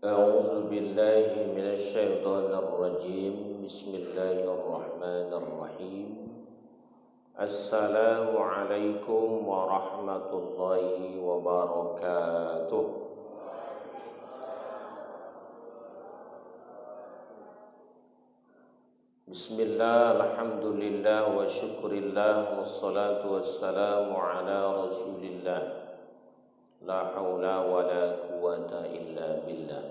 أعوذ بالله من الشيطان الرجيم بسم الله الرحمن الرحيم السلام عليكم ورحمة الله وبركاته. Bismillah, alhamdulillah wa syukurillah wassalatu wassalamu ala rasulillah la haula wa la quwata illa billah.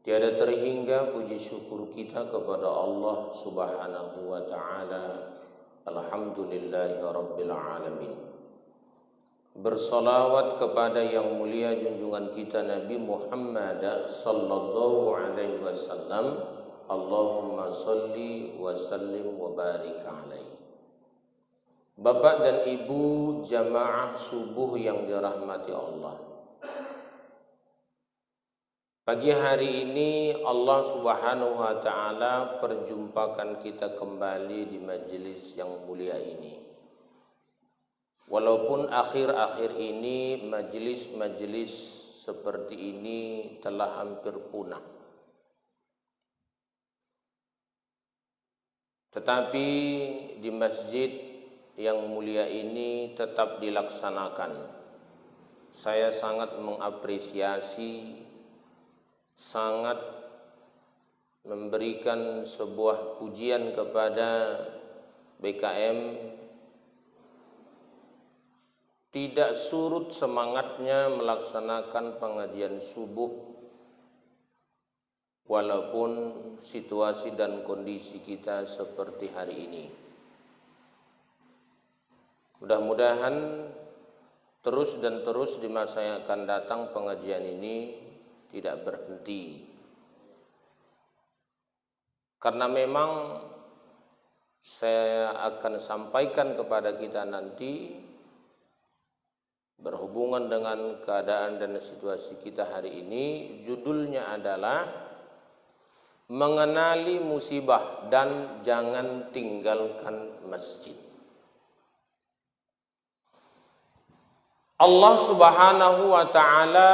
Tiada terhingga puji syukur kita kepada Allah subhanahu wa ta'ala. Alhamdulillahi rabbil alamin. Bersalawat kepada yang mulia junjungan kita Nabi Muhammad sallallahu alaihi wasallam. Allahumma salli wa sallim wa barik alaihi. Bapak dan Ibu jamaah subuh yang dirahmati Allah. Pagi hari ini Allah Subhanahu wa taala perjumpakan kita kembali di majelis yang mulia ini. Walaupun akhir-akhir ini majelis-majelis seperti ini telah hampir punah. Tetapi di masjid yang mulia ini tetap dilaksanakan. Saya sangat mengapresiasi, sangat memberikan sebuah pujian kepada BKM. Tidak surut semangatnya melaksanakan pengajian subuh walaupun situasi dan kondisi kita seperti hari ini. Mudah-mudahan terus di masa yang akan datang pengajian ini tidak berhenti. Karena memang saya akan sampaikan kepada kita nanti berhubungan dengan keadaan dan situasi kita hari ini, judulnya adalah mengenali musibah dan jangan tinggalkan masjid. Allah Subhanahu wa taala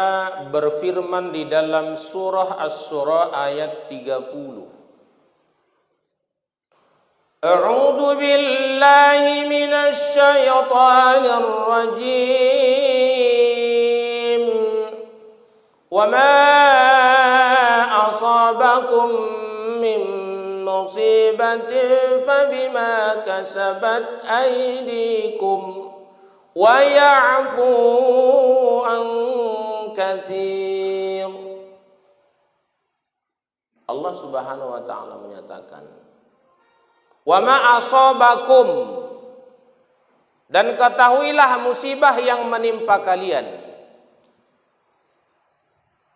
berfirman di dalam surah Asy-Syura ayat 30. A'udzu billahi minasy syaithanir rajim. Wa ma asabakum min musibatin fabima kasabat aydikum wa ya'fu an katsir. Allah Subhanahu wa taala menyatakan, wa ma asabakum, dan ketahuilah musibah yang menimpa kalian.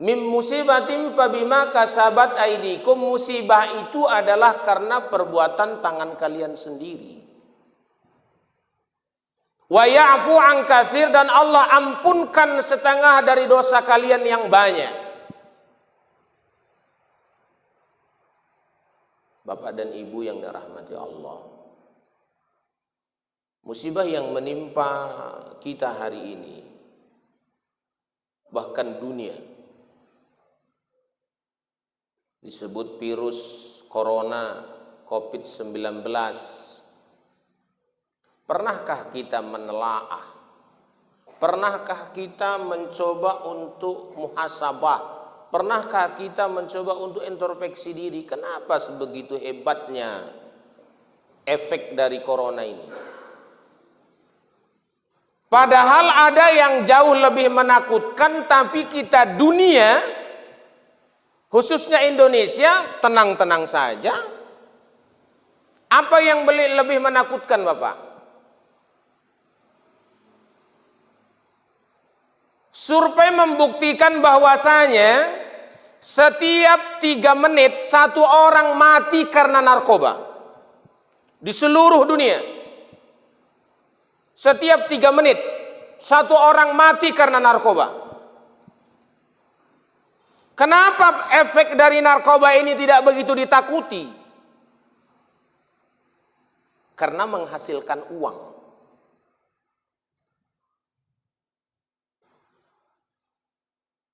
Mim musibatin fabima kasabat aydikum, musibah itu adalah karena perbuatan tangan kalian sendiri. Wa ya'fu an katsir, dan Allah ampunkan setengah dari dosa kalian yang banyak. Bapak dan Ibu yang dirahmati Allah, musibah yang menimpa kita hari ini, bahkan dunia, disebut virus corona COVID-19. Pernahkah kita menelaah? Pernahkah kita mencoba untuk muhasabah? Pernahkah kita mencoba untuk introspeksi diri? Kenapa sebegitu hebatnya efek dari corona ini? Padahal ada yang jauh lebih menakutkan, tapi kita dunia, khususnya Indonesia, tenang-tenang saja. Apa yang lebih menakutkan, Bapak? Survei membuktikan bahwasanya setiap 3 menit 1 orang mati karena narkoba di seluruh dunia. Setiap 3 menit 1 orang mati karena narkoba. Kenapa efek dari narkoba ini tidak begitu ditakuti? Karena menghasilkan uang.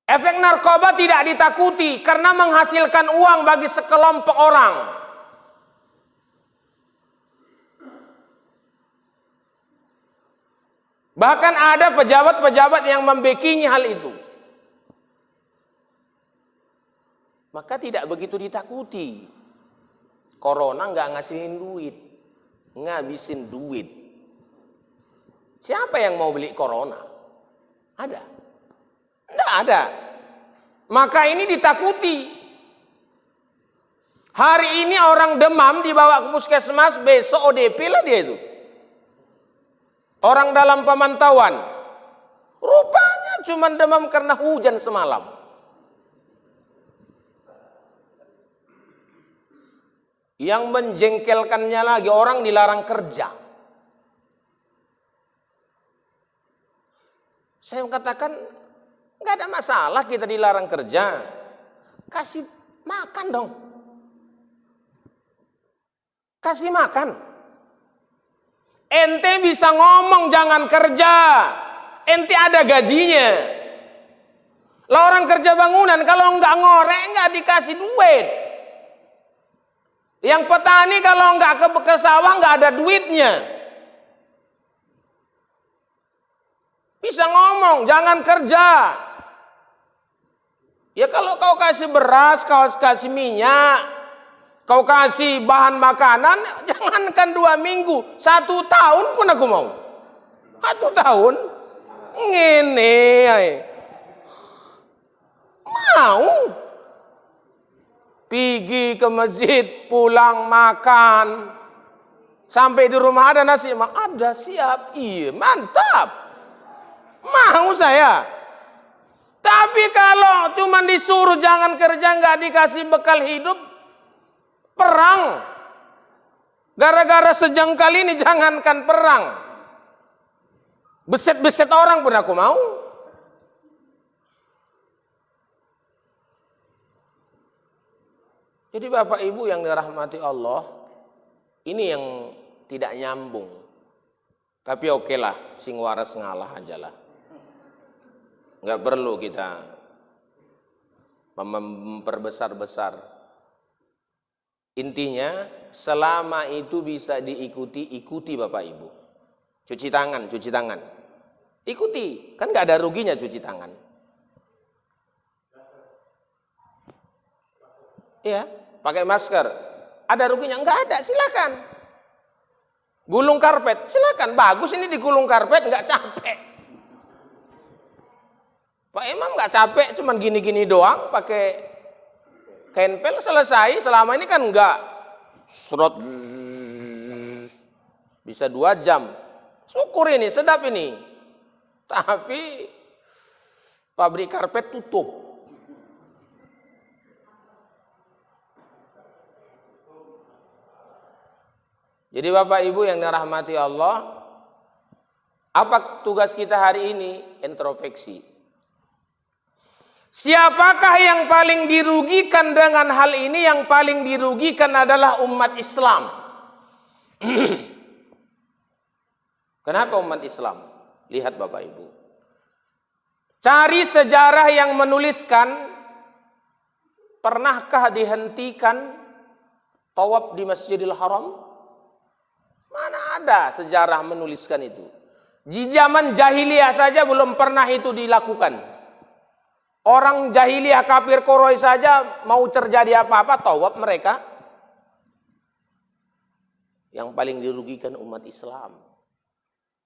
Efek narkoba tidak ditakuti karena menghasilkan uang bagi sekelompok orang. Bahkan ada pejabat-pejabat yang membekingi hal itu. Maka tidak begitu ditakuti. Corona nggak ngasilin duit, ngabisin duit. Siapa yang mau beli corona? Ada? Tidak ada. Maka ini ditakuti. Hari ini orang demam dibawa ke puskesmas, besok ODP lah dia itu. Orang dalam pemantauan. Rupanya cuma demam karena hujan semalam. Yang menjengkelkannya lagi, orang dilarang kerja. Saya katakan, nggak ada masalah kita dilarang kerja. Kasih makan dong. Kasih makan. Ente bisa ngomong jangan kerja. Ente ada gajinya. Lah orang kerja bangunan kalau nggak ngorek nggak dikasih duit. Yang petani kalau nggak ke sawah nggak ada duitnya. Bisa ngomong, jangan kerja. Ya kalau kau kasih beras, kau kasih minyak, kau kasih bahan makanan, jangankan 2 minggu, 1 tahun pun aku mau. 1 tahun, ngene, mau. Pergi ke masjid, pulang makan. Sampai di rumah ada nasi, ada siap. Iya, mantap. Mau saya. Tapi kalau cuma disuruh jangan kerja, nggak dikasih bekal hidup, perang. Gara-gara sejengkal ini jangankan perang. Beset-beset orang pun aku mau. Jadi Bapak Ibu yang dirahmati Allah, ini yang tidak nyambung. Tapi oke lah, sing waras ngalah aja lah. Nggak perlu kita memperbesar-besar. Intinya, selama itu bisa diikuti, ikuti Bapak Ibu. Cuci tangan. Ikuti, kan nggak ada ruginya cuci tangan. Iya. Pakai masker, ada ruginya? Enggak ada, silakan. Gulung karpet, silakan. Bagus ini digulung karpet, enggak capek. Pak Imam enggak capek, cuman gini-gini doang, pakai kain pel selesai. Selama ini kan enggak serot, bisa 2 jam. Syukur ini, sedap ini. Tapi pabrik karpet tutup. Jadi Bapak Ibu yang dirahmati Allah, apa tugas kita hari ini? Introspeksi. Siapakah yang paling dirugikan dengan hal ini? Yang paling dirugikan adalah umat Islam. Kenapa umat Islam? Lihat Bapak Ibu. Cari sejarah yang menuliskan, pernahkah dihentikan tawaf di Masjidil Haram? Mana ada sejarah menuliskan itu. Di zaman jahiliyah saja belum pernah itu dilakukan. Orang jahiliyah kafir Quraisy saja mau terjadi apa-apa tawaf mereka. Yang paling dirugikan umat Islam.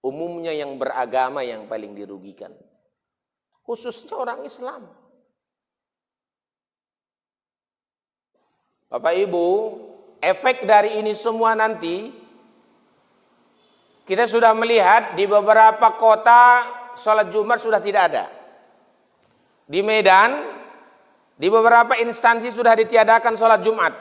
Umumnya yang beragama yang paling dirugikan. Khususnya orang Islam. Bapak Ibu, efek dari ini semua nanti kita sudah melihat di beberapa kota sholat Jumat sudah tidak ada. Di Medan, di beberapa instansi sudah ditiadakan sholat Jumat.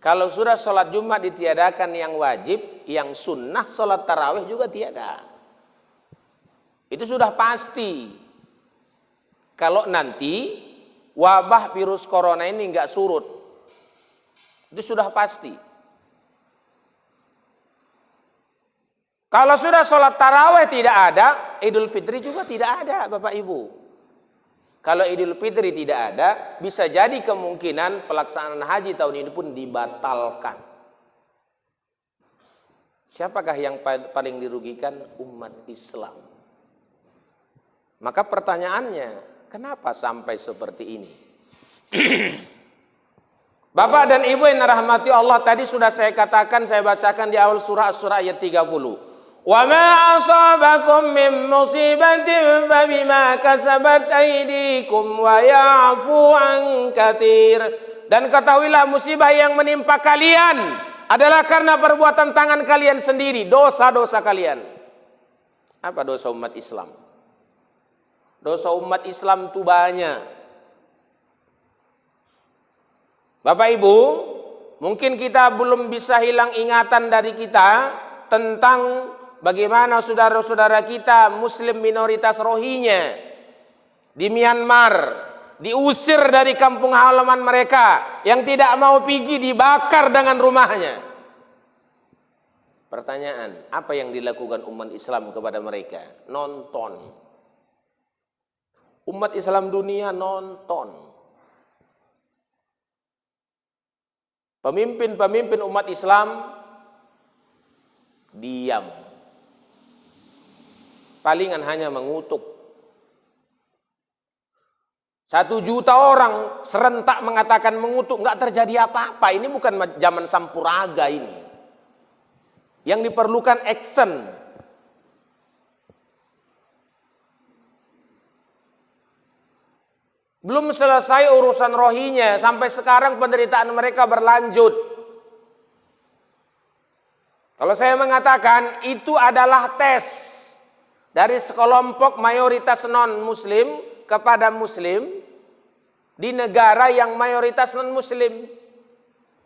Kalau sudah sholat Jumat ditiadakan yang wajib, yang sunnah sholat tarawih juga tiada. Itu sudah pasti. Kalau nanti wabah virus corona ini nggak surut, itu sudah pasti. Kalau sudah sholat taraweh tidak ada, Idul Fitri juga tidak ada, Bapak Ibu. Kalau Idul Fitri tidak ada, bisa jadi kemungkinan pelaksanaan haji tahun ini pun dibatalkan. Siapakah yang paling dirugikan? Umat Islam. Maka pertanyaannya, kenapa sampai seperti ini? Bapak dan Ibu yang dirahmati Allah, tadi sudah saya katakan, saya bacakan di awal surah ayat 30. Wa ma asabakum min musibatin fabima kasabat aydikum wa ya'fu an katsir. Dan ketahuilah musibah yang menimpa kalian adalah karena perbuatan tangan kalian sendiri, dosa-dosa kalian. Apa dosa umat Islam? Dosa umat Islam itu banyak. Bapak Ibu, mungkin kita belum bisa hilang ingatan dari kita tentang bagaimana saudara-saudara kita Muslim minoritas Rohingya di Myanmar diusir dari kampung halaman mereka, yang tidak mau pergi dibakar dengan rumahnya. Pertanyaan, apa yang dilakukan umat Islam kepada mereka? Nonton. Umat Islam dunia nonton. Pemimpin-pemimpin umat Islam diam. Palingan hanya mengutuk. 1 juta orang serentak mengatakan mengutuk, nggak terjadi apa-apa. Ini bukan zaman Sampuraga ini. Yang diperlukan action. Belum selesai urusan Rohingya, sampai sekarang penderitaan mereka berlanjut. Kalau saya mengatakan itu adalah tes dari sekelompok mayoritas non-muslim kepada muslim di negara yang mayoritas non-muslim.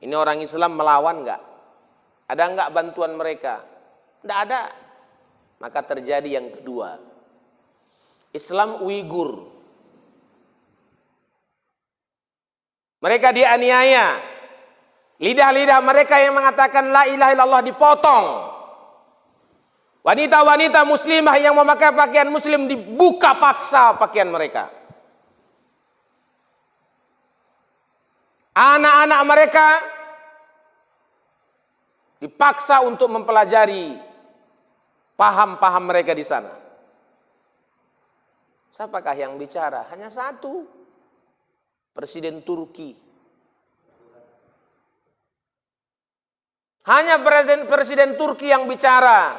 Ini orang Islam melawan enggak? Ada enggak bantuan mereka? Tidak ada. Maka terjadi yang kedua. Islam Uighur. Mereka dianiaya. Lidah-lidah mereka yang mengatakan la ilaha illallah dipotong. Wanita-wanita muslimah yang memakai pakaian muslim dibuka paksa pakaian mereka. Anak-anak mereka dipaksa untuk mempelajari paham-paham mereka di sana. Siapakah yang bicara? Hanya satu. Presiden Turki. Hanya Presiden Turki yang bicara.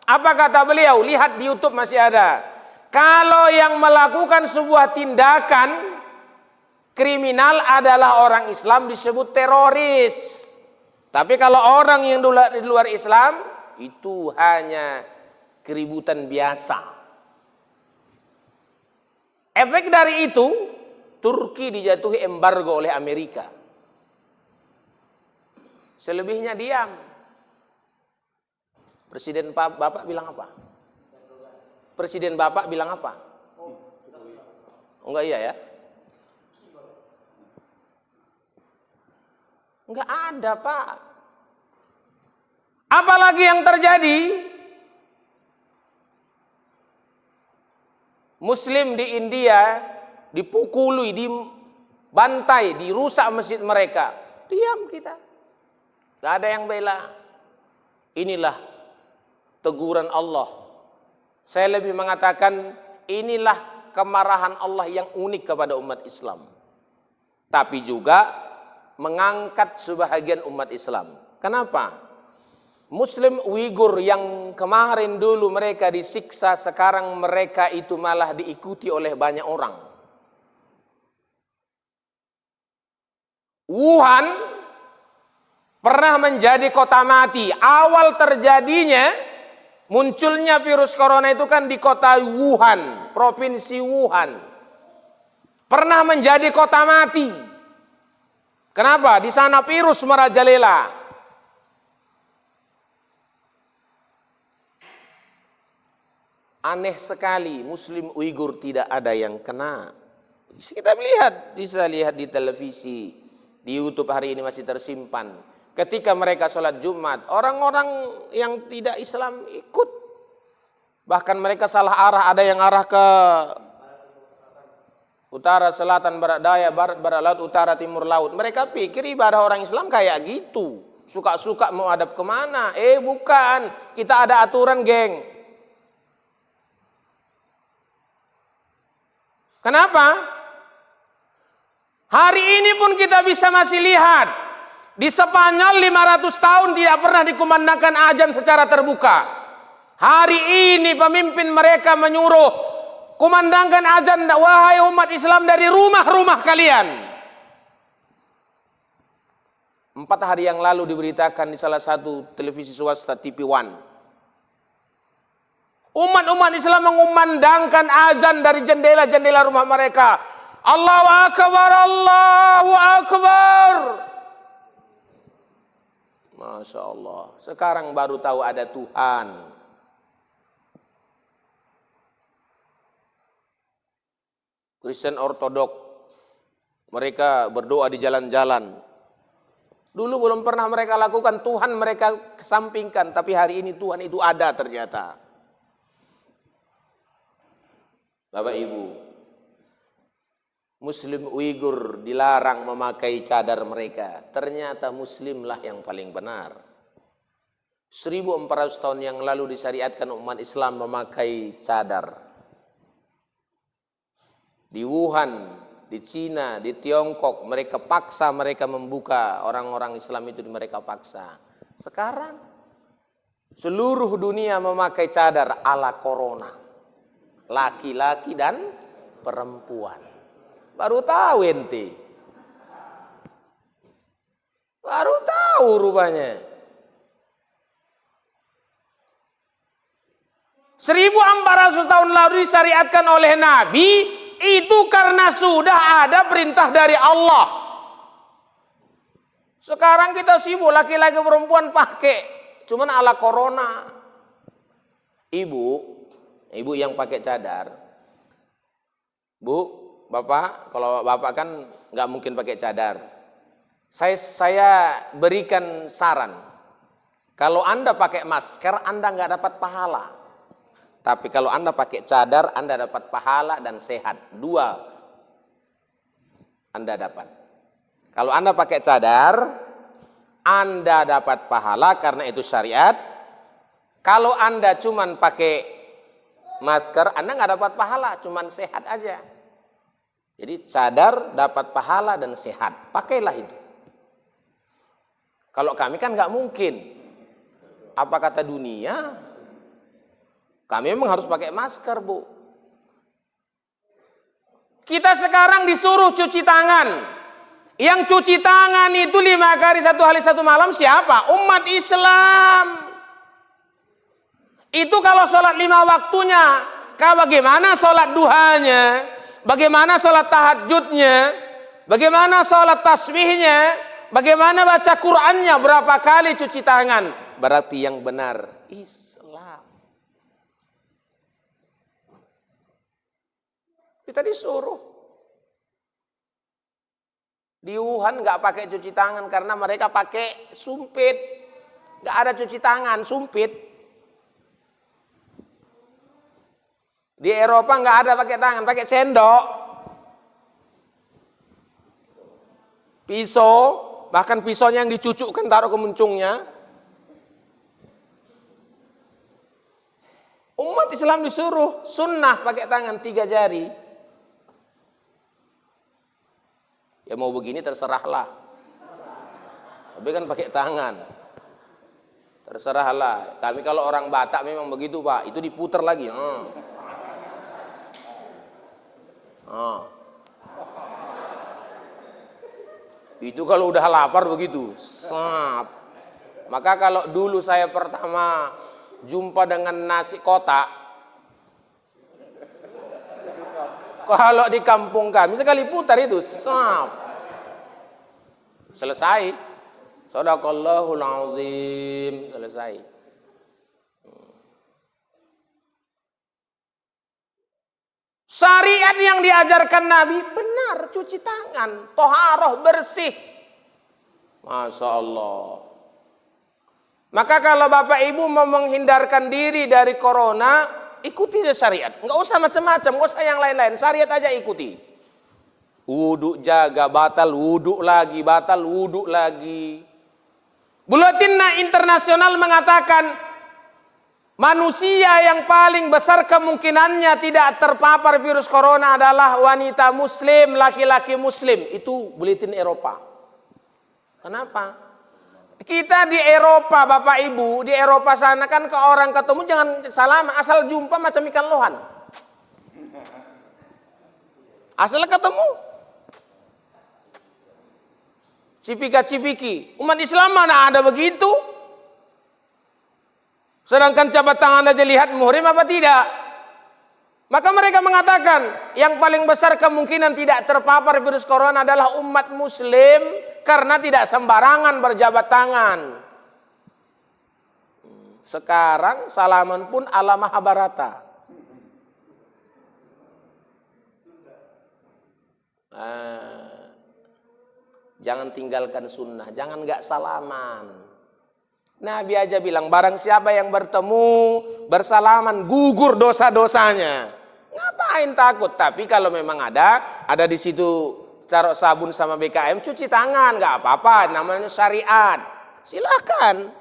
Apa kata beliau? Lihat di YouTube masih ada. Kalau yang melakukan sebuah tindakan kriminal adalah orang Islam disebut teroris. Tapi kalau orang yang di luar Islam itu hanya keributan biasa. Efek dari itu, Turki dijatuhi embargo oleh Amerika. Selebihnya diam. Presiden Bapak bilang apa? Presiden Bapak bilang apa? Enggak iya ya? Enggak ada, Pak. Apalagi yang terjadi? Muslim di India dipukuli, dibantai, dirusak masjid mereka. Diam kita. Gak ada yang bela. Inilah teguran Allah. Saya lebih mengatakan inilah kemarahan Allah yang unik kepada umat Islam. Tapi juga mengangkat sebahagian umat Islam. Kenapa? Muslim Uighur yang kemarin dulu mereka disiksa, sekarang mereka itu malah diikuti oleh banyak orang. Wuhan pernah menjadi kota mati. Awal terjadinya munculnya virus corona itu kan di kota Wuhan, provinsi Wuhan. Pernah menjadi kota mati. Kenapa? Di sana virus merajalela. Aneh sekali, Muslim Uighur tidak ada yang kena. Bisa kita lihat di televisi. Di YouTube hari ini masih tersimpan. ketika mereka sholat Jumat, orang-orang yang tidak Islam ikut. Bahkan mereka salah arah, ada yang arah ke utara, selatan, barat, daya, barat, barat laut, utara, timur laut. Mereka pikir ibadah orang Islam kayak gitu. Suka-suka mau hadap kemana? Bukan. Kita ada aturan, geng. Kenapa? Hari ini pun kita bisa masih lihat. Di Spanyol 500 tahun tidak pernah dikumandangkan azan secara terbuka. Hari ini pemimpin mereka menyuruh kumandangkan azan, wahai umat Islam, dari rumah-rumah kalian. 4 hari yang lalu diberitakan di salah satu televisi swasta TV One. Umat-umat Islam mengumandangkan azan dari jendela-jendela rumah mereka. Allahu Akbar, Allahu Akbar. Masya Allah. Sekarang baru tahu ada Tuhan. Kristen Ortodok, mereka berdoa di jalan-jalan. Dulu belum pernah mereka lakukan, Tuhan mereka kesampingkan. Tapi hari ini Tuhan itu ada ternyata. Bapak Ibu, Muslim Uighur dilarang memakai cadar mereka. Ternyata Muslimlah yang paling benar. 1400 tahun yang lalu disyariatkan umat Islam memakai cadar. Di Wuhan, di Cina, di Tiongkok, mereka paksa mereka membuka, orang-orang Islam itu mereka paksa. Sekarang seluruh dunia memakai cadar ala corona. Laki-laki dan perempuan. Baru tahu ente. Baru tahu rupanya. 1400 tahun lalu disyariatkan oleh Nabi. Itu karena sudah ada perintah dari Allah. Sekarang kita sibuk laki-laki perempuan pakai. Cuman ala corona. Ibu yang pakai cadar. Bu, bapak, kalau bapak kan nggak mungkin pakai cadar. Saya berikan saran. Kalau Anda pakai masker, Anda nggak dapat pahala. Tapi kalau Anda pakai cadar, Anda dapat pahala dan sehat. 2 Anda dapat. Kalau Anda pakai cadar, Anda dapat pahala karena itu syariat. Kalau Anda cuman pakai masker, Anda nggak dapat pahala, cuman sehat aja. Jadi cadar dapat pahala dan sehat. Pakailah itu. Kalau kami kan nggak mungkin. Apa kata dunia? Kami memang harus pakai masker, Bu. Kita sekarang disuruh cuci tangan. Yang cuci tangan itu 5 kali 1 hari 1 malam siapa? Umat Islam. Itu kalau sholat 5 waktunya. Bagaimana sholat duhanya? Bagaimana sholat tahajudnya? Bagaimana sholat tasbihnya? Bagaimana baca Qur'annya? Berapa kali cuci tangan? Berarti yang benar Islam. Kita disuruh. Di Wuhan nggak pakai cuci tangan karena mereka pakai sumpit. Nggak ada cuci tangan, sumpit. Di Eropa nggak ada pakai tangan, pakai sendok. Pisau, bahkan pisaunya yang dicucukkan taruh ke muncungnya. Umat Islam disuruh sunnah pakai tangan 3 jari. Ya mau begini terserahlah. Tapi kan pakai tangan. Terserahlah. Kami kalau orang Batak memang begitu, Pak. Itu diputar lagi. Itu kalau udah lapar begitu. Sap. Maka kalau dulu saya pertama jumpa dengan nasi kotak. Kalau di kampung kami sekali putar itu. Sap. Selesai. Shadaqallahul azim. Selesai. Syariat yang diajarkan Nabi benar, cuci tangan, toharoh, bersih. Masya Allah. Maka kalau Bapak Ibu mau menghindarkan diri dari corona, ikuti aja syariat. Nggak usah macam-macam, nggak usah yang lain-lain. Syariat aja ikuti. Wudhu jaga, batal wudhu lagi, batal wudhu lagi. Buletin internasional mengatakan manusia yang paling besar kemungkinannya tidak terpapar virus corona adalah wanita muslim, laki-laki muslim. Itu buletin Eropa. Kenapa? Kita di Eropa, Bapak Ibu, di Eropa sana kan ke orang ketemu jangan salaman, asal jumpa macam ikan lohan. Asal ketemu. Cipika-cipiki. Umat Islam mana ada begitu? Sedangkan jabat tangan aja lihat muhrim apa tidak? Maka mereka mengatakan yang paling besar kemungkinan tidak terpapar virus corona adalah umat muslim karena tidak sembarangan berjabat tangan. Sekarang salaman pun ala Mahabharata. Jangan tinggalkan sunnah, jangan nggak salaman. Nabi aja bilang barang siapa yang bertemu bersalaman gugur dosa-dosanya. Ngapain takut? Tapi kalau memang ada di situ taruh sabun sama BKM, cuci tangan, nggak apa-apa, namanya syariat. Silakan.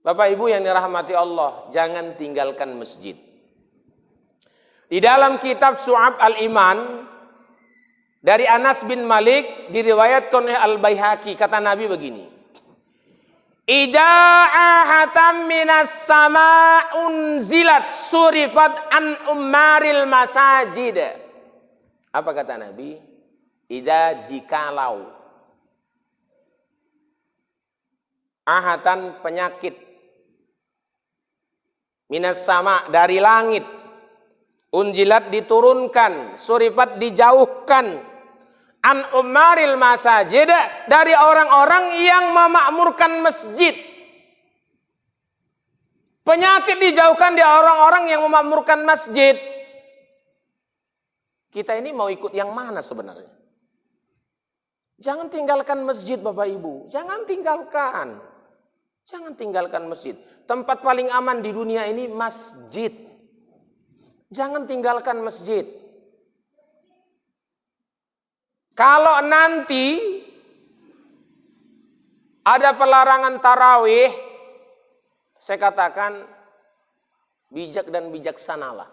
Bapak Ibu yang dirahmati Allah, jangan tinggalkan masjid. Di dalam kitab Syu'ab al-Iman dari Anas bin Malik diriwayatkan oleh Al-Baihaqi, kata Nabi begini. Idza ahatam minas sama unzilat surifat an ummaril masajid. Apa kata Nabi? Idza jikalau ahatan penyakit minas sama dari langit, unjilat diturunkan, surifat dijauhkan, an umaril masajid dari orang-orang yang memakmurkan masjid. Penyakit dijauhkan dari orang-orang yang memakmurkan masjid. Kita ini mau ikut yang mana sebenarnya? Jangan tinggalkan masjid Bapak Ibu, jangan tinggalkan. Jangan tinggalkan masjid. Tempat paling aman di dunia ini masjid. Jangan tinggalkan masjid. Kalau nanti ada pelarangan tarawih, saya katakan bijak dan bijaksanalah.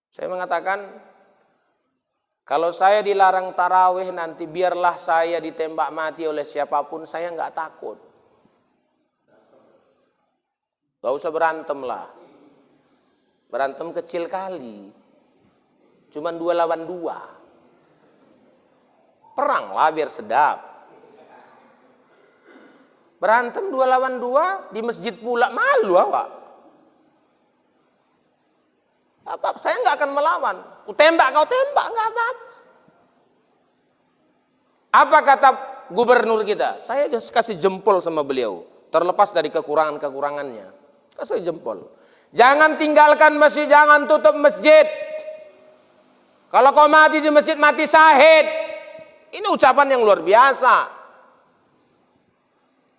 Saya mengatakan kalau saya dilarang tarawih nanti biarlah saya ditembak mati oleh siapapun, saya nggak takut. Gak usah berantem lah. Berantem kecil kali. Cuman 2 lawan 2. Perang lah biar sedap. Berantem 2 lawan 2 di masjid pula, malu awak. Apa? Saya nggak akan melawan. Ku tembak, kau tembak, nggak apa-apa. Apa kata gubernur kita? Saya just kasih jempol sama beliau. Terlepas dari kekurangan-kekurangannya. Kasih jempol. Jangan tinggalkan masjid, jangan tutup masjid. Kalau kau mati di masjid, mati syahid. Ini ucapan yang luar biasa.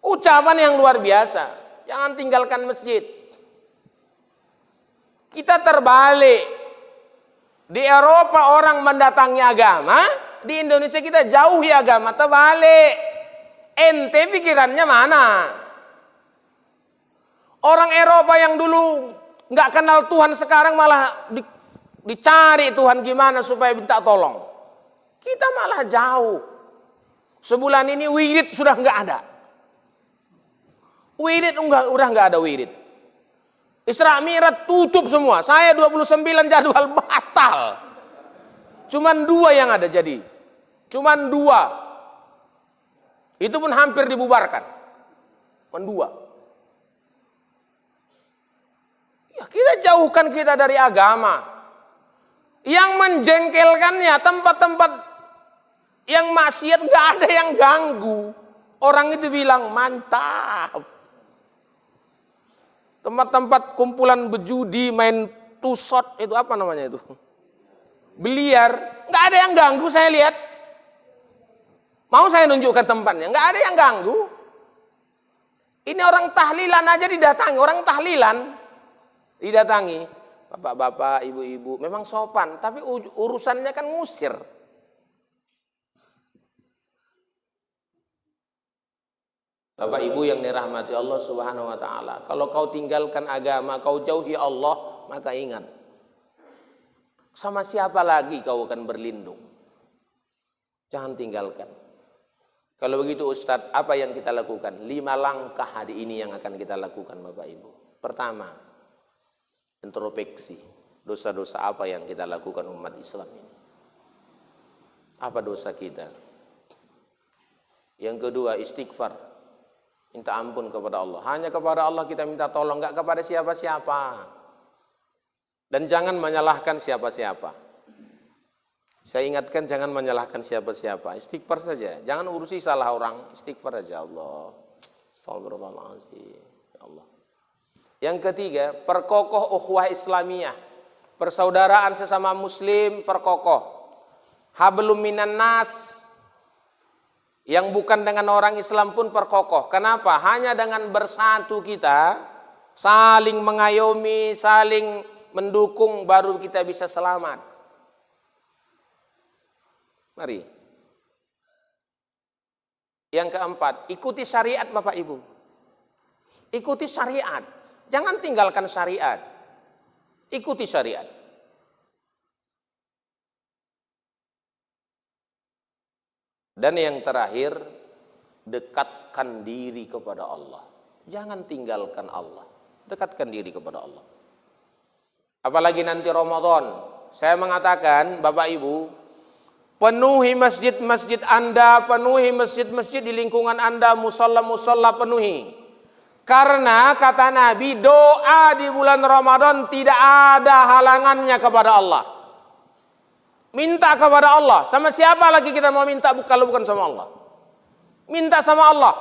Ucapan yang luar biasa. Jangan tinggalkan masjid. Kita terbalik. Di Eropa orang mendatangi agama, di Indonesia kita jauhi agama, terbalik. Ente pikirannya mana? Orang Eropa yang dulu nggak kenal Tuhan sekarang malah dicari Tuhan gimana supaya minta tolong. Kita malah jauh. Sebulan ini wirid sudah nggak ada. Wirid udah nggak ada wirid. Isra Mi'raj tutup semua. Saya 29 jadwal batal. Cuman 2 yang ada jadi. Cuman 2. Itu pun hampir dibubarkan. Cuman 2. Ya, kita jauhkan kita dari agama. Yang menjengkelkannya tempat-tempat yang maksiat gak ada yang ganggu. Orang itu bilang mantap. Tempat-tempat kumpulan bejudi, main tusot, itu apa namanya itu? beliar, nggak ada yang ganggu saya lihat. Mau saya nunjukkan tempatnya, nggak ada yang ganggu. Ini orang tahlilan aja didatangi, orang tahlilan didatangi. Bapak-bapak, ibu-ibu, memang sopan, tapi urusannya kan ngusir. Bapak ibu yang dirahmati Allah Subhanahu wa taala, kalau kau tinggalkan agama, kau jauhi Allah, maka ingat, sama siapa lagi kau akan berlindung? Jangan tinggalkan. Kalau begitu Ustadz, apa yang kita lakukan? 5 langkah hari ini yang akan kita lakukan Bapak Ibu. Pertama, introspeksi. Dosa-dosa apa yang kita lakukan umat Islam ini? Apa dosa kita? Yang kedua, istighfar. Minta ampun kepada Allah. Hanya kepada Allah kita minta tolong, enggak kepada siapa-siapa. Dan jangan menyalahkan siapa-siapa. Saya ingatkan, jangan menyalahkan siapa-siapa. Istighfar saja. Jangan urusi salah orang. Istighfar saja. Allah. Astagfirullahaladzim. Ya Allah. Yang ketiga, perkokoh ukhuwah Islamiyah. Persaudaraan sesama muslim, perkokoh. Hablum minan nas. Yang bukan dengan orang Islam pun perkokoh. Kenapa? Hanya dengan bersatu kita, saling mengayomi, saling mendukung, baru kita bisa selamat. Mari. Yang keempat, ikuti syariat Bapak Ibu. Ikuti syariat. Jangan tinggalkan syariat. Ikuti syariat. Dan yang terakhir, dekatkan diri kepada Allah. Jangan tinggalkan Allah. Dekatkan diri kepada Allah. Apalagi nanti Ramadan. Saya mengatakan, Bapak Ibu, penuhi masjid-masjid Anda, penuhi masjid-masjid di lingkungan Anda, musalla-musalla penuhi. Karena kata Nabi, doa di bulan Ramadan tidak ada halangannya kepada Allah. Minta kepada Allah. Sama siapa lagi kita mau minta kalau bukan sama Allah? Minta sama Allah.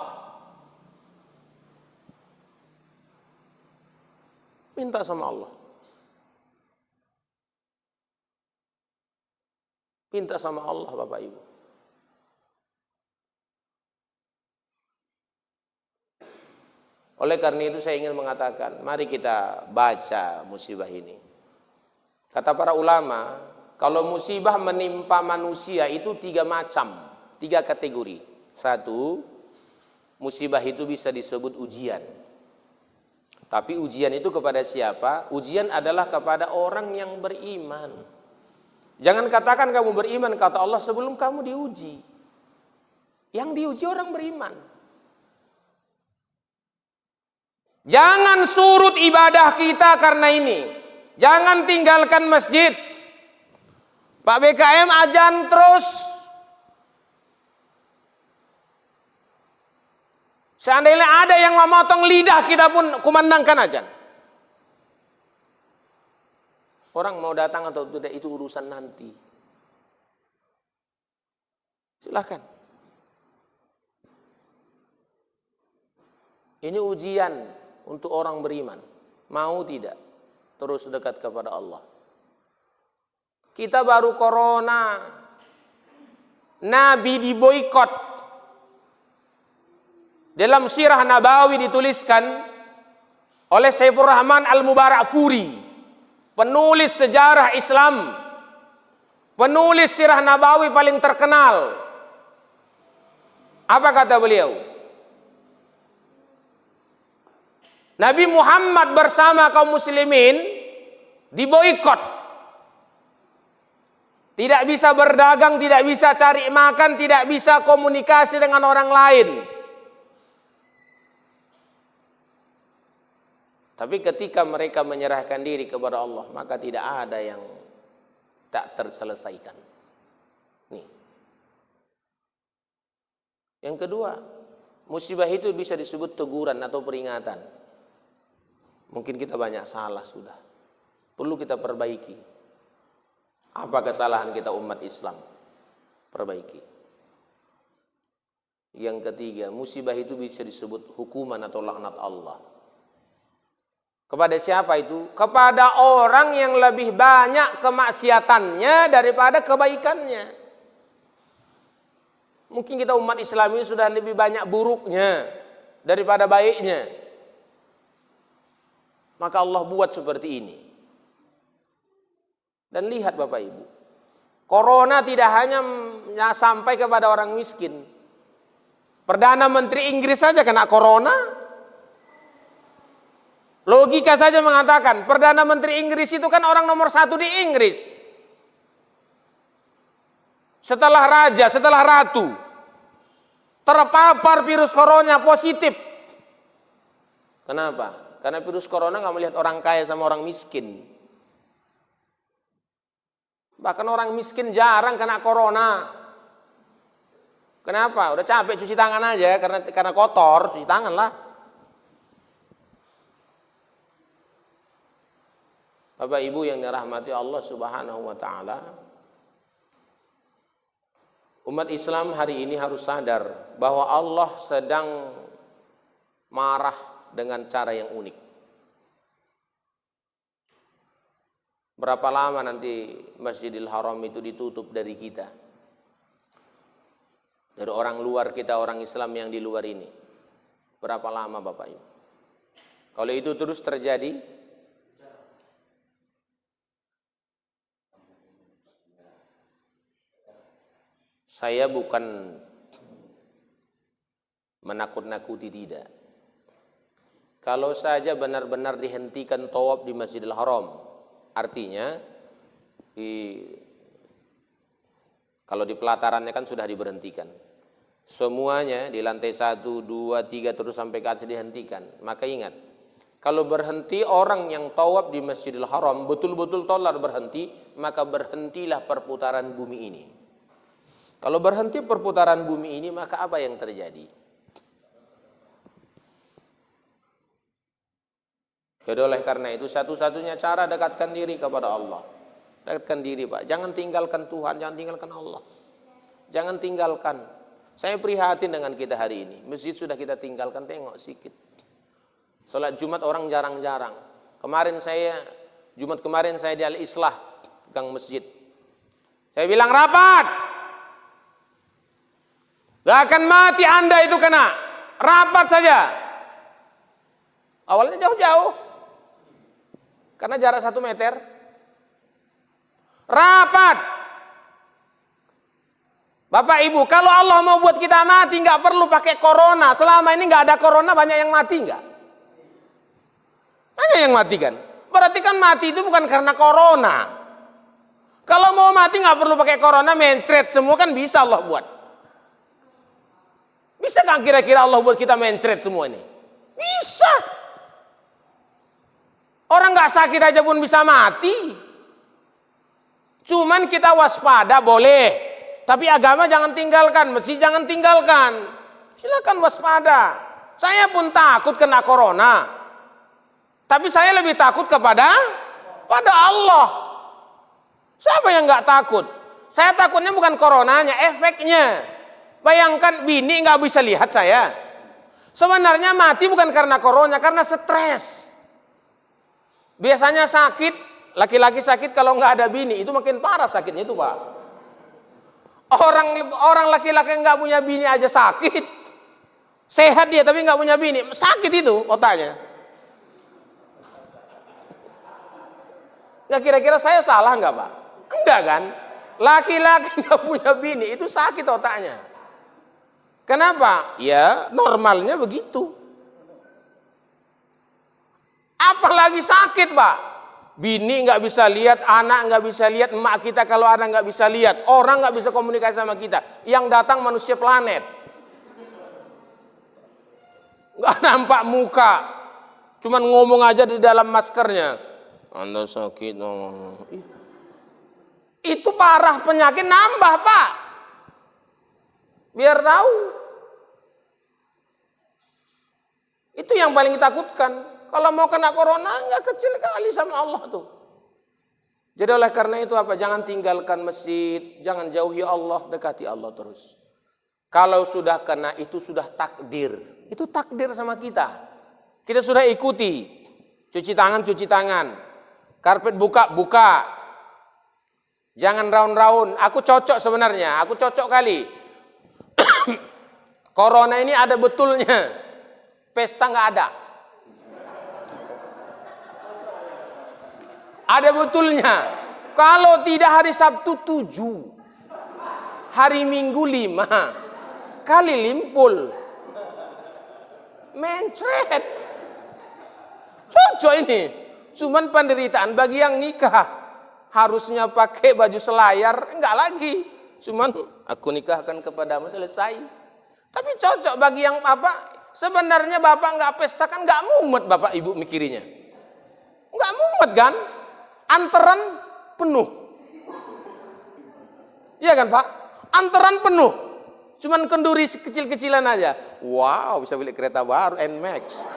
Minta sama Allah. Minta sama Allah Bapak Ibu. Oleh karena itu saya ingin mengatakan, mari kita baca musibah ini. Kata para ulama, kalau musibah menimpa manusia itu 3 macam, 3 kategori. 1, musibah itu bisa disebut ujian. Tapi ujian itu kepada siapa? Ujian adalah kepada orang yang beriman. Jangan katakan kamu beriman, kata Allah, sebelum kamu diuji. Yang diuji orang beriman. Jangan surut ibadah kita karena ini. Jangan tinggalkan masjid. Pak BKM ajan terus. Seandainya ada yang memotong lidah, kita pun kumandangkan ajan. Orang mau datang atau tidak itu urusan nanti. Silakan. Ini ujian untuk orang beriman. Mau tidak? Terus dekat kepada Allah. Kita baru corona. Nabi diboikot. Dalam sirah Nabawi dituliskan oleh Saifur Rahman Al-Mubarakfuri, penulis sejarah Islam, penulis sirah Nabawi paling terkenal. Apa kata beliau? Nabi Muhammad bersama kaum muslimin diboikot. Tidak bisa berdagang, tidak bisa cari makan, tidak bisa komunikasi dengan orang lain. Tapi ketika mereka menyerahkan diri kepada Allah, maka tidak ada yang tak terselesaikan. Nih. Yang kedua, musibah itu bisa disebut teguran atau peringatan. Mungkin kita banyak salah sudah. Perlu kita perbaiki. Apa kesalahan kita umat Islam? Perbaiki. Yang ketiga, musibah itu bisa disebut hukuman atau laknat Allah. Kepada siapa itu? Kepada orang yang lebih banyak kemaksiatannya daripada kebaikannya. Mungkin kita umat Islam ini sudah lebih banyak buruknya daripada baiknya. Maka Allah buat seperti ini. Dan lihat Bapak Ibu, corona tidak hanya sampai kepada orang miskin. Perdana Menteri Inggris saja kena corona. Logika saja mengatakan, Perdana Menteri Inggris itu kan orang nomor 1 di Inggris. Setelah raja, setelah ratu, terpapar virus corona positif. Kenapa? Karena virus corona nggak melihat orang kaya sama orang miskin. Bahkan orang miskin jarang kena corona. Kenapa? Udah capek cuci tangan aja karena kotor, cuci tangan lah. Bapak Ibu yang dirahmati Allah Subhanahu wa taala, umat Islam hari ini harus sadar bahwa Allah sedang marah dengan cara yang unik. Berapa lama nanti Masjidil Haram itu ditutup dari kita? Dari orang luar kita, orang Islam yang di luar ini. Berapa lama Bapak Ibu? Kalau itu terus terjadi, saya bukan menakut-nakuti, tidak. Kalau saja benar-benar dihentikan tawaf di Masjidil Haram, artinya kalau di pelatarannya kan sudah diberhentikan. Semuanya di lantai 1, 2, 3 terus sampai ke atas dihentikan. Maka ingat, kalau berhenti orang yang tawaf di Masjidil Haram betul-betul tolar berhenti, maka berhentilah perputaran bumi ini. Kalau berhenti perputaran bumi ini, maka apa yang terjadi? Jadi oleh karena itu satu-satunya cara dekatkan diri kepada Allah. Dekatkan diri Pak. Jangan tinggalkan Tuhan, jangan tinggalkan Allah. Jangan tinggalkan. Saya prihatin dengan kita hari ini. Masjid sudah kita tinggalkan, tengok sedikit. Salat Jumat orang jarang-jarang. Jumat kemarin saya di Al-Islah, gang masjid. Saya bilang rapat. Gak akan mati Anda itu kena. Rapat saja. Awalnya jauh-jauh. Karena jarak 1 meter. Rapat. Bapak Ibu, kalau Allah mau buat kita mati, gak perlu pakai corona. Selama ini gak ada corona, banyak yang mati gak? Banyak yang mati kan? Berarti kan mati itu bukan karena corona. Kalau mau mati gak perlu pakai corona, mencret semua kan bisa Allah buat. Bisa kan kira-kira Allah buat kita mencret semua ini? Bisa. Orang gak sakit aja pun bisa mati. Cuman kita waspada boleh. Tapi agama jangan tinggalkan. Masjid jangan tinggalkan. Silakan waspada. Saya pun takut kena corona. Tapi saya lebih takut pada Allah. Siapa yang gak takut? Saya takutnya bukan coronanya, efeknya. Bayangkan bini nggak bisa lihat saya. Sebenarnya mati bukan karena corona, karena stres. Biasanya sakit, laki-laki sakit kalau nggak ada bini, itu makin parah sakitnya itu Pak. Orang laki-laki nggak punya bini aja sakit. Sehat dia tapi nggak punya bini, sakit itu otaknya. Nggak kira-kira saya salah nggak Pak? Enggak kan? Laki-laki nggak punya bini itu sakit otaknya. Kenapa? Ya normalnya begitu. Apalagi sakit Pak. Bini nggak bisa lihat, anak nggak bisa lihat, emak kita kalau ada nggak bisa lihat, orang nggak bisa komunikasi sama kita. Yang datang manusia planet. Nggak nampak muka, cuman ngomong aja di dalam maskernya. Anda sakit. Itu parah, penyakit nambah Pak. Biar tahu. Itu yang paling ditakutkan. Kalau mau kena corona, nggak kecil kali sama Allah tuh. Jadi oleh karena itu apa? Jangan tinggalkan masjid, jangan jauhi Allah, dekati Allah terus. Kalau sudah kena, itu sudah takdir. Itu takdir sama kita. Kita sudah ikuti. Cuci tangan. Karpet buka. Jangan raun-raun. Aku cocok sebenarnya. Aku cocok kali. Corona ini ada betulnya. Pesta nggak ada. Ada betulnya. Kalau tidak hari Sabtu 7. Hari Minggu 5. Kali limpul. Mencret. Cocok ini. Cuman penderitaan bagi yang nikah. Harusnya pakai baju selayar, enggak lagi. Cuman aku nikahkan kepadamu, selesai. Tapi cocok bagi yang sebenarnya bapak enggak pesta kan enggak mumet bapak ibu mikirinya. Enggak mumet kan? Antaran penuh. Iya kan Pak? Antaran penuh. Cuman kenduri kecil-kecilan aja. Wow, bisa beli kereta baru NMAX.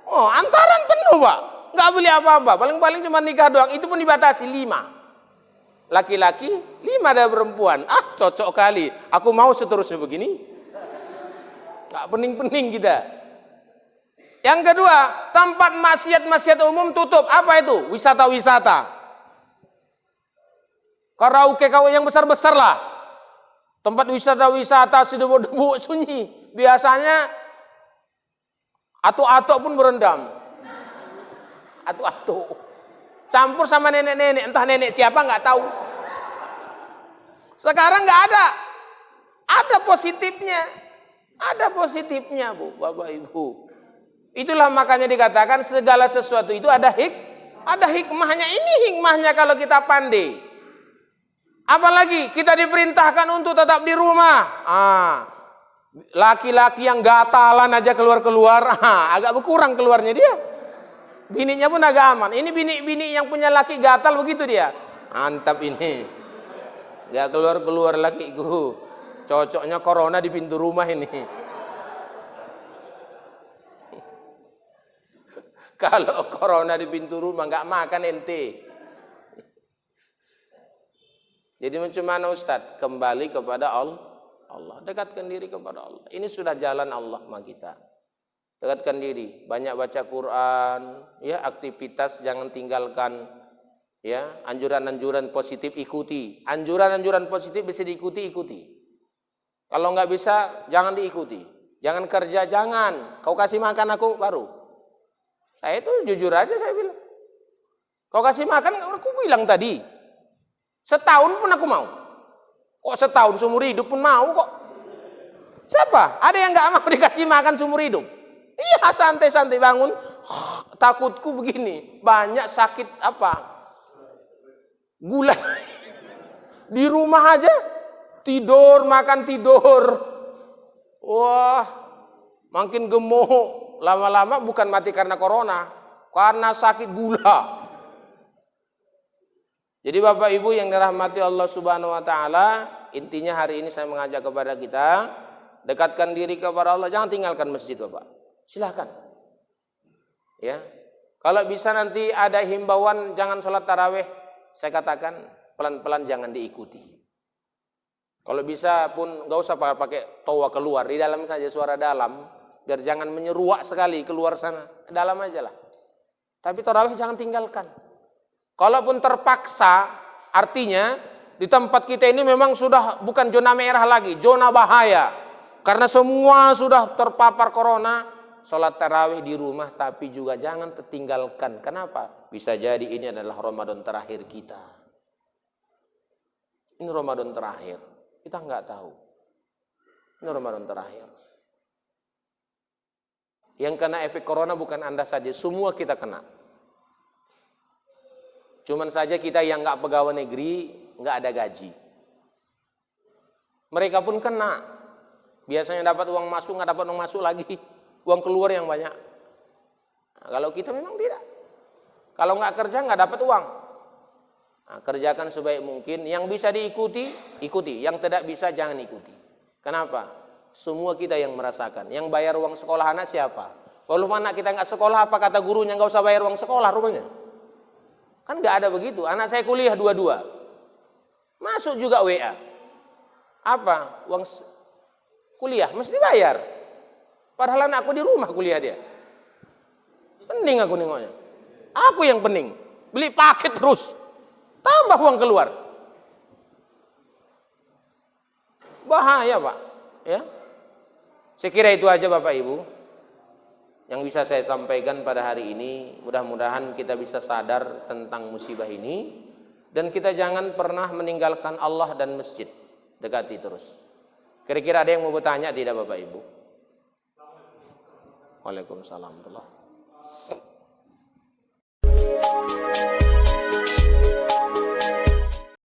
Oh, antaran penuh Pak. Nggak beli apa-apa, paling-paling cuma nikah doang. Itu pun dibatasi 5. Laki-laki 5 ada perempuan. Cocok kali. Aku mau seterusnya begini. Nggak pening-pening kita. Yang kedua, tempat maksiat umum tutup. Apa itu? Wisata-wisata. Karaoke yang besar-besar lah. Tempat wisata-wisata sedebu-debu sunyi. Biasanya atuk-atuk pun berendam. Atu-atu. Campur sama nenek-nenek. Entah nenek siapa nggak tahu. Sekarang nggak ada. Ada positifnya. Ada positifnya Bu, Bapak Ibu. Itulah makanya dikatakan segala sesuatu itu ada hikmahnya. Ini hikmahnya kalau kita pandai. Apalagi kita diperintahkan untuk tetap di rumah. Laki-laki yang gatalan aja keluar-keluar. Agak berkurang keluarnya dia. Bininya pun agak aman. Ini bini yang punya laki gatal begitu dia. Mantap ini. Gak keluar-keluar lakiku. Cocoknya corona di pintu rumah ini. Kalau corona di pintu rumah gak makan ente. Jadi macam mana Ustaz? Kembali kepada Allah. Dekatkan diri kepada Allah. Ini sudah jalan Allah sama kita. Dekatkan diri, banyak baca Quran, ya, aktivitas jangan tinggalkan, ya, anjuran-anjuran positif ikuti. Anjuran-anjuran positif bisa diikuti. Kalau nggak bisa, jangan diikuti. Jangan kerja, jangan. Kau kasih makan aku baru. Saya itu jujur aja saya bilang. Kau kasih makan, aku bilang tadi. Setahun pun aku mau. Kok setahun seumur hidup pun mau kok. Siapa? Ada yang nggak mau dikasih makan seumur hidup? Iya, santai-santai bangun. Takutku begini, banyak sakit gula. Di rumah aja tidur, makan tidur. Wah, makin gemuk. Lama-lama bukan mati karena corona, karena sakit gula. Jadi Bapak Ibu yang dirahmati Allah Subhanahu wa taala, intinya hari ini saya mengajak kepada kita, dekatkan diri kepada Allah, jangan tinggalkan masjid Bapak. Silahkan. Ya. Kalau bisa nanti ada himbauan jangan sholat tarawih, saya katakan pelan-pelan jangan diikuti. Kalau bisa pun nggak usah pakai toa keluar, di dalam saja suara dalam, biar jangan menyeruak sekali keluar sana, dalam aja lah. Tapi tarawih jangan tinggalkan. Kalaupun terpaksa, artinya di tempat kita ini memang sudah bukan zona merah lagi, zona bahaya. Karena semua sudah terpapar corona. Sholat tarawih di rumah, tapi juga jangan tertinggalkan. Kenapa? Bisa jadi ini adalah Ramadan terakhir kita. Ini Ramadan terakhir. Kita nggak tahu. Ini Ramadan terakhir. Yang kena efek corona bukan Anda saja, semua kita kena. Cuman saja kita yang nggak pegawai negeri, nggak ada gaji. Mereka pun kena. Biasanya dapat uang masuk, nggak dapat uang masuk lagi. Uang keluar yang banyak. Nah, kalau kita memang tidak. Kalau nggak kerja nggak dapat uang. Nah, kerjakan sebaik mungkin. Yang bisa diikuti, ikuti. Yang tidak bisa jangan ikuti. Kenapa? Semua kita yang merasakan. Yang bayar uang sekolah anak siapa? Kalau anak kita nggak sekolah, apa kata gurunya nggak usah bayar uang sekolah rupanya? Kan nggak ada begitu. Anak saya kuliah 2-2. Masuk juga WA. Apa? Uang kuliah mesti bayar. Padahal anakku di rumah kuliah dia. Pening aku nengoknya. Aku yang pening. Beli paket terus. Tambah uang keluar. Bahaya, Pak. Ya. Saya kira itu aja Bapak Ibu yang bisa saya sampaikan pada hari ini. Mudah-mudahan kita bisa sadar tentang musibah ini dan kita jangan pernah meninggalkan Allah dan masjid. Dekati terus. Kira-kira ada yang mau bertanya tidak Bapak Ibu? Waalaikumsalam warahmatullahi wabarakatuh.